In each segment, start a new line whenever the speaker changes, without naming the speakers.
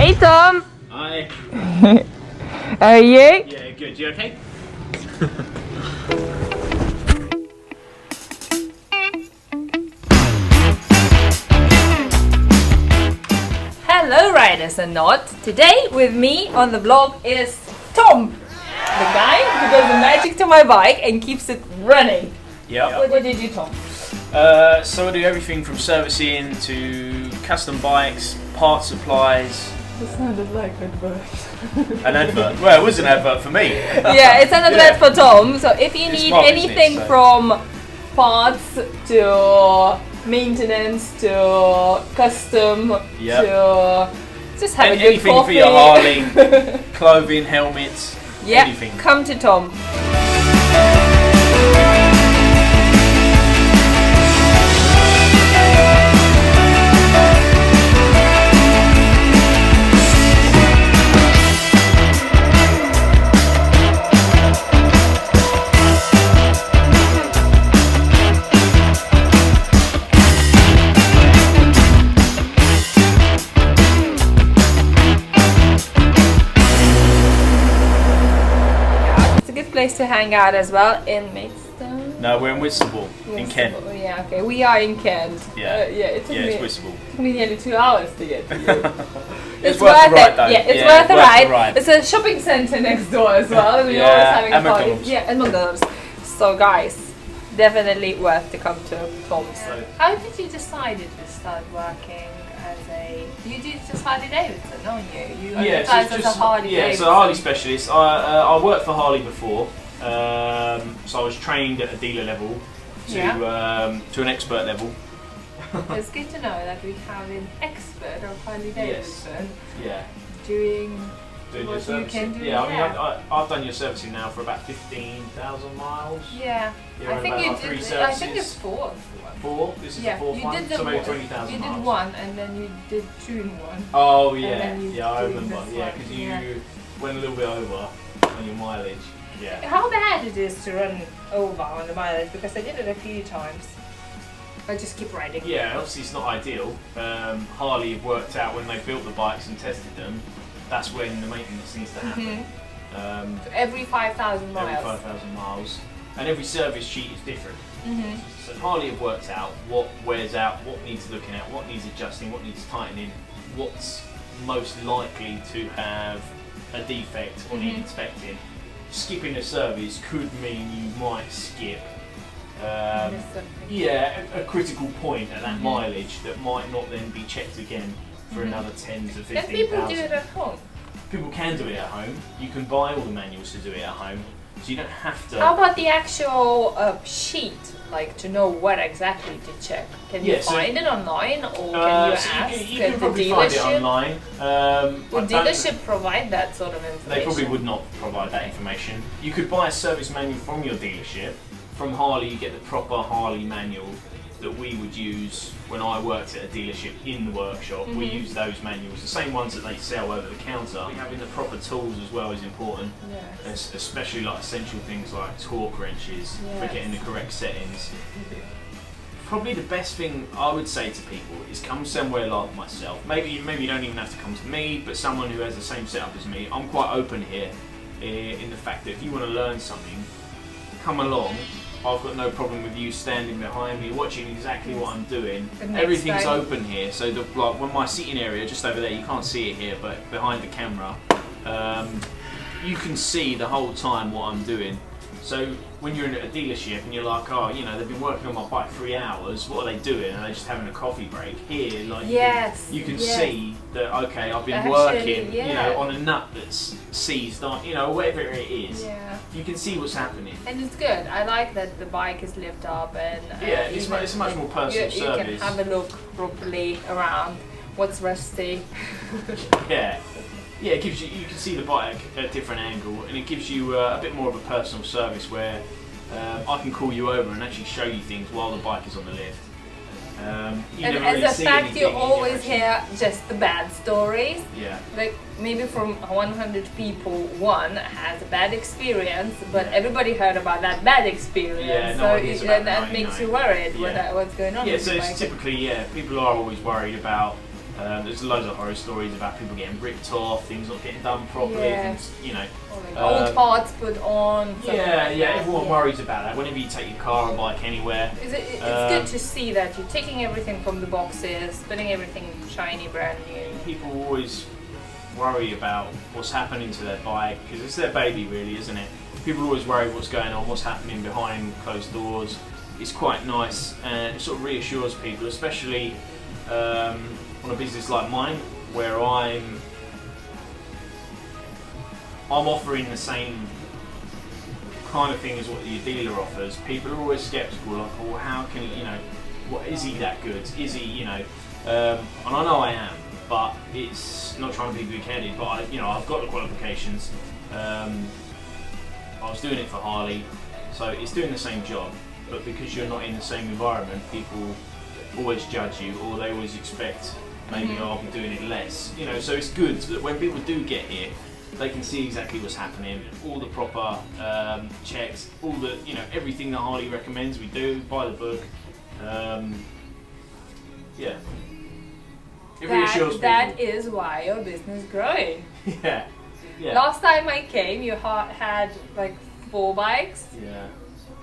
Hey Tom!
Hi.
How are you?
Yeah, good. You okay?
Hello riders and not. Today with me on the vlog is Tom, the guy who does the magic to my bike and keeps it running.
Yeah.
What did you do, Tom?
So I do everything from servicing to custom bikes, part supplies.
It sounded like an advert.
An advert? Well, it was an advert for me.
Yeah, it's an advert for Tom. So if you need anything
business,
from parts to maintenance to custom to just have a good
anything
coffee.
for your Harley, clothing, helmets, anything.
Come to Tom. Place to hang out as well in Maidstone.
No, we're in Whitstable, in Kent.
Yeah, okay, we are in Kent.
Yeah,
it took
it's Whitstable.
It took me nearly 2 hours to get to you.
It's worth the ride though.
Yeah, it's worth the ride. It's a shopping centre next door as well. We're always having a party.
McDonald's.
Yeah, and McDonald's. So guys, definitely worth to come to Tom's. How did you decide to start working as a... You did just Harley Davidson, don't you? You advertised as a Harley Davidson.
So a Harley specialist. I worked for Harley before, so I was trained at a dealer level to an expert level.
It's good to know that we have an expert of Harley Davidson doing what you can do.
Yeah, I mean, I've done your servicing now for about 15,000 miles.
Yeah, I think it's four.
Four? This is the fourth one? So maybe 20,000 miles.
You did one and then you did two in one.
Oh yeah, I remember. Yeah, because you went a little bit over on your mileage. Yeah.
How bad it is to run over on the mileage, because I did it a few times. I just keep riding.
Yeah, obviously it's not ideal. Harley worked out when they built the bikes and tested them, that's when the maintenance needs to happen.
So every 5,000 miles.
Every 5,000 miles. And every service sheet is different. So Harley have worked out what wears out, what needs looking at, what needs adjusting, what needs tightening, what's most likely to have a defect or need inspecting. Skipping a service could mean you might skip a critical point at that mileage that might not then be checked again for another 10 to 15,000.
Can people do it at home?
People can do it at home. You can buy all the manuals to do it at home, so you don't have to.
How about the actual sheet, like to know what exactly to check? Can you find it online, or can you ask
you can
the
probably
dealership?
find it online.
Would dealership provide that sort of information?
They probably would not provide that information. You could buy a service manual from your dealership. From Harley, you get the proper Harley manual that we would use when I worked at a dealership in the workshop. We use those manuals, the same ones that they sell over the counter. Having the proper tools as well is important, especially like essential things like torque wrenches for getting the correct settings. Probably the best thing I would say to people is come somewhere like myself. Maybe you don't even have to come to me, but someone who has the same setup as me. I'm quite open here in the fact that if you want to learn something, come along. I've got no problem with you standing behind me, watching exactly what I'm doing. Everything's open here, so when my seating area just over there, you can't see it here, but behind the camera, you can see the whole time what I'm doing. So when you're in a dealership and you're like, oh, you know, they've been working on my bike 3 hours, what are they doing? Are they just having a coffee break? Here, like, you can see that, okay, I've been working, you know, on a nut that's seized on, you know, whatever it is. You can see what's happening.
And it's good. I like that the bike is lifted up and
it's a much more personal service.
You can have a look properly around what's rusty.
Yeah, it gives you can see the bike at a different angle, and it gives you a bit more of a personal service where I can call you over and actually show you things while the bike is on the lift.
And as a fact, you always hear just the bad stories. Like maybe from 100 people, one has a bad experience, but everybody heard about that bad experience. So that makes you worried what's going on.
So it's typically, people are always worried about There's loads of horror stories about people getting ripped off, things not getting done properly, things, you know.
Old parts put on.
Everyone worries about that. Whenever you take your car or bike anywhere.
It's good to see that you're taking everything from the boxes, putting everything shiny, brand new.
People always worry about what's happening to their bike, because it's their baby really, isn't it? People always worry what's going on, what's happening behind closed doors. It's quite nice, and it sort of reassures people, especially on a business like mine, where I'm offering the same kind of thing as what your dealer offers. People are always sceptical, like, well, how can he, you know, what is he that good? Is he, you know? And I know I am, but it's not trying to be big-headed. But I've got the qualifications. I was doing it for Harley, so it's doing the same job. But because you're not in the same environment, people always judge you, or they always expect maybe I'll be doing it less. You know, so it's good that when people do get here, they can see exactly what's happening, all the proper checks, all the, you know, everything that Harley recommends we do, buy the book. Yeah. It reassures people.
That is why your business is growing.
Yeah.
Last time I came, you had like 4 bikes.
Yeah.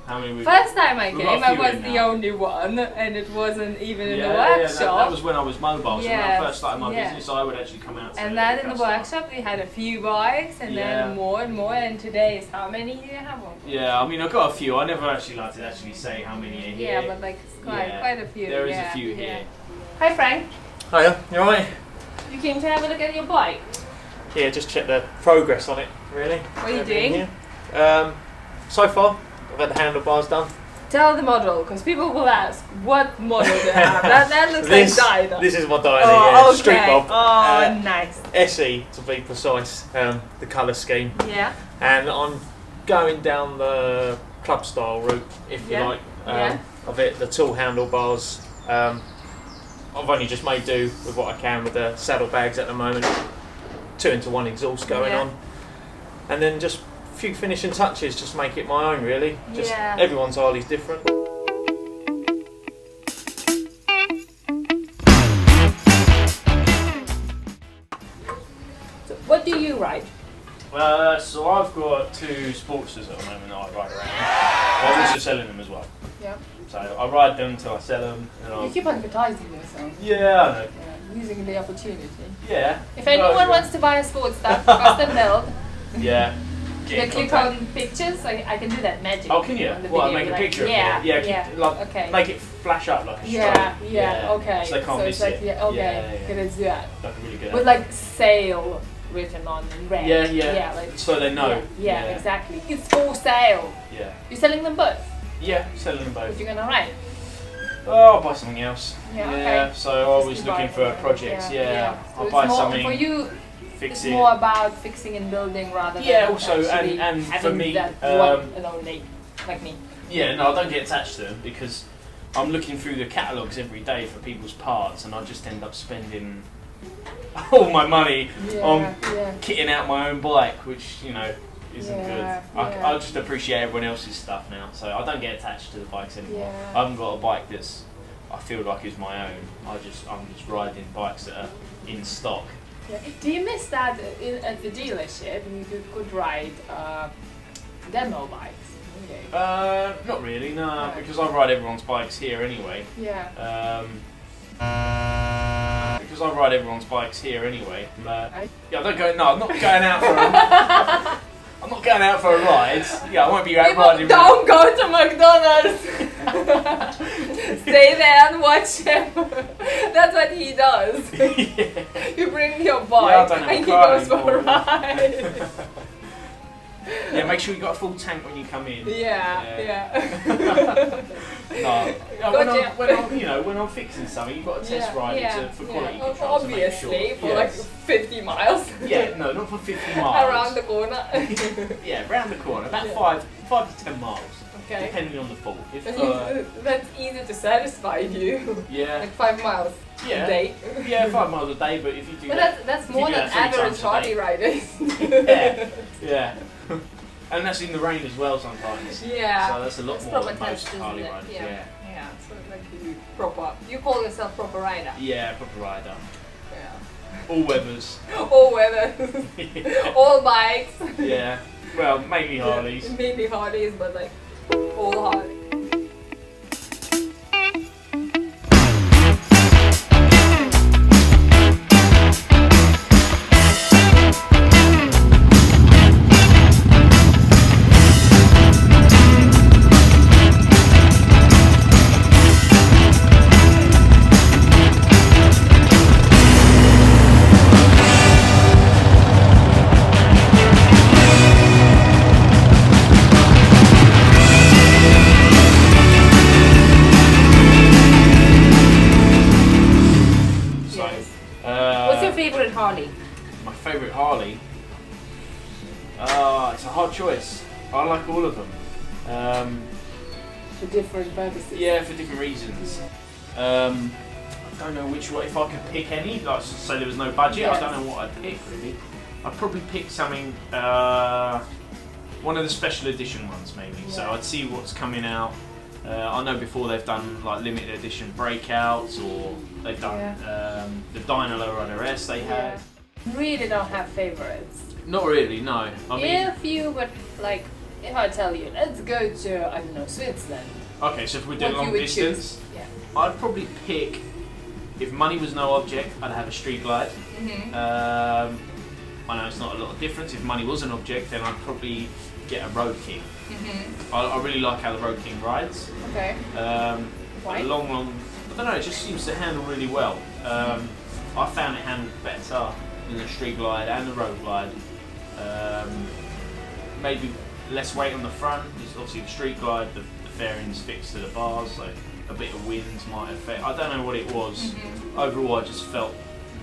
How many?
First time I came, I was the only one, and it wasn't even in the workshop.
That was when I was mobile. So when I first started my business, I would actually come out.
And then in the workshop, we had a few bikes, and then more and more. And today is how many do you have?
Yeah, I mean, I've got a few. I never actually like to actually say how many are here.
Yeah, but like it's quite a few.
There is a few here.
Hi, Frank.
Hiya, you alright?
You came to have a look at your bike?
Yeah, just check the progress on it, really.
What are you doing?
So far, I've had the handlebars done.
Tell the model, because people will ask, what model do you have? That looks like Dyna.
This is my Dyna,
okay.
Street Bob.
Oh, nice.
SE, to be precise, the colour scheme.
Yeah.
And I'm going down the club style route, if you like, of it, the tool handlebars. I've only just made do with what I can with the saddlebags at the moment. 2-into-1 exhaust going on. And then just a few finishing touches, just make it my own really. Just everyone's Harley's different.
So what do you ride?
So I've got 2 Sportsters at the moment that I ride around. I'm also selling them as well.
Yeah.
So I ride them until I sell them. And
you keep advertising yourself.
Yeah, I know.
Using the opportunity.
Yeah.
If anyone wants to buy a Sportster, custom build.
Yeah.
You click on pictures, I can do that magic.
Oh, can you? Well, make a picture of it.
Yeah.
Make it flash up like a
strobe. Okay.
So they can't miss it.
Gonna do that.
Like a really good
with like sale written on in red.
Yeah.
Like,
so they know.
Yeah, exactly. It's for sale.
Yeah.
You're selling them both?
Yeah, selling them both.
What you gonna write?
Oh, I'll buy something else.
Yeah, okay.
So I was looking for projects. I'll buy something.
For you,
fix
it's
it.
more about fixing and building rather than
also and for me,
that one and only, like me.
Yeah, no, I don't get attached to them because I'm looking through the catalogues every day for people's parts, and I just end up spending all my money on kitting out my own bike, which isn't good. I just appreciate everyone else's stuff now, so I don't get attached to the bikes anymore. I haven't got a bike that's I feel like is my own. I'm just riding bikes that are in stock.
Yeah. Do you miss that at the dealership? You could ride demo bikes. Okay.
Not really, no, because I ride everyone's bikes here anyway.
Yeah.
Because I ride everyone's bikes here anyway. I don't go. No, I'm not going out for. I'm not going out for a ride. Yeah, I won't be out riding.
Don't go to McDonald's. Stay there and watch him. That's what he does. You bring your bike and he goes for a ride.
Yeah, make sure you got a full tank when you come in. When I'm fixing something, you've got to test ride it for quality control.
Obviously, for like 50 miles.
Yeah, no, not for 50 miles.
Around the corner.
Yeah, around the corner, about 5 to 10 miles.
Okay.
Depending on the fault.
That's easy to satisfy you.
Yeah.
Like 5 miles a day.
Yeah, 5 miles a day, but if you do
that's more than average Harley riders.
Yeah. And that's in the rain as well sometimes.
Yeah.
So that's a lot more than most Harley riders. Yeah.
So like you proper. You call yourself proper rider.
Yeah, proper rider. All weathers.
All weathers.
Yeah.
All bikes.
Yeah. Well, mainly Harleys.
Maybe Harleys, but like all Harleys. What's your favorite Harley?
My favourite Harley? It's a hard choice. I like all of them.
For different purposes.
Yeah, for different reasons. I don't know which way. If I could pick any, like say there was no budget,
Yes.
I don't know what I'd pick really. I'd probably pick something, one of the special edition ones maybe.
Yeah.
So I'd see what's coming out. I know before they've done like limited edition breakouts, or they've done the Dynalo RS they had.
Really don't have favorites.
Not really, no. I mean,
Yeah, a few, but like if I tell you, let's go to I don't know Switzerland.
okay, so if we're doing
What you
long
would
distance,
choose? Yeah.
I'd probably pick. If money was no object, I'd have a street glide. I know it's not a lot of difference. If money was an object, then I'd probably get a Road King. I really like how the Road King rides.
Okay. Why?
A long, I don't know, it just seems to handle really well. I found it handled better than the street glide and the road glide. Maybe less weight on the front. Obviously the street glide, the fairing's fixed to the bars, so a bit of wind might affect. I don't know what it was. Overall, I just felt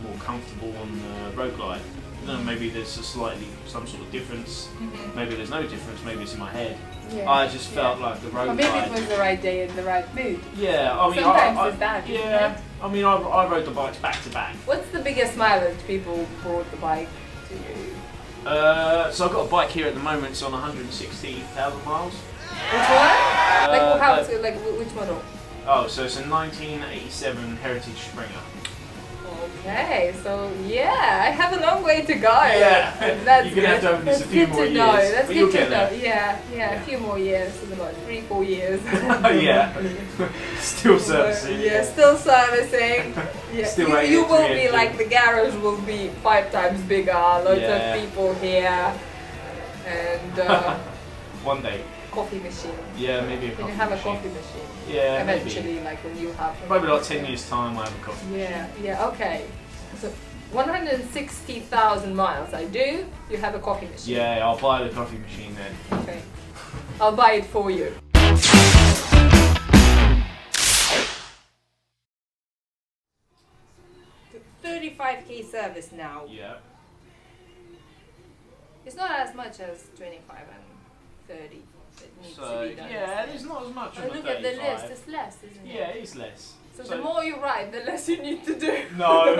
more comfortable on the road glide. I don't know, maybe there's some sort of difference. Maybe there's no difference. Maybe it's in my head.
Yeah.
I just felt like the road
Or maybe
glide.
it was the right day and the right mood.
Yeah, I mean,
Sometimes it's that, isn't
Yeah,
it?
I mean, I rode the bikes back to back.
What's the biggest mileage people brought the bike to you?
So I've got a bike here at the moment. It's on 160,000 miles.
Which one? Like how? Like which model?
Oh, so it's a 1987 Heritage Springer.
Okay, so yeah, I have a long way to go.
Yeah,
That's
you're gonna have to open this a few more years.
That's
but you'll
good to
get
know.
there.
Yeah, a few more years. It's about 3-4 years.
Yeah, still servicing.
Yeah, still servicing. Yeah,
Still
you will be
engine.
like the garage will be 5 times bigger. Loads
Yeah.
of people here, and
One day.
coffee machine.
Yeah, maybe a
Can
coffee
you have a
machine.
coffee machine?
Yeah,
Eventually,
maybe.
like when you have.
Maybe like 10 years time, I have a coffee machine.
Yeah, okay. So 160,000 miles. I do. You have a coffee machine.
Yeah, I'll buy the coffee machine then.
Okay. I'll buy it for you. The 35k service now.
Yeah.
It's not as much as 25 and 30 that needs
So
to be done.
yeah, there's not as much on the
Look at the
35.
list. It's less, isn't it?
Yeah, it is less.
So the more you ride, the less you need to do.
No.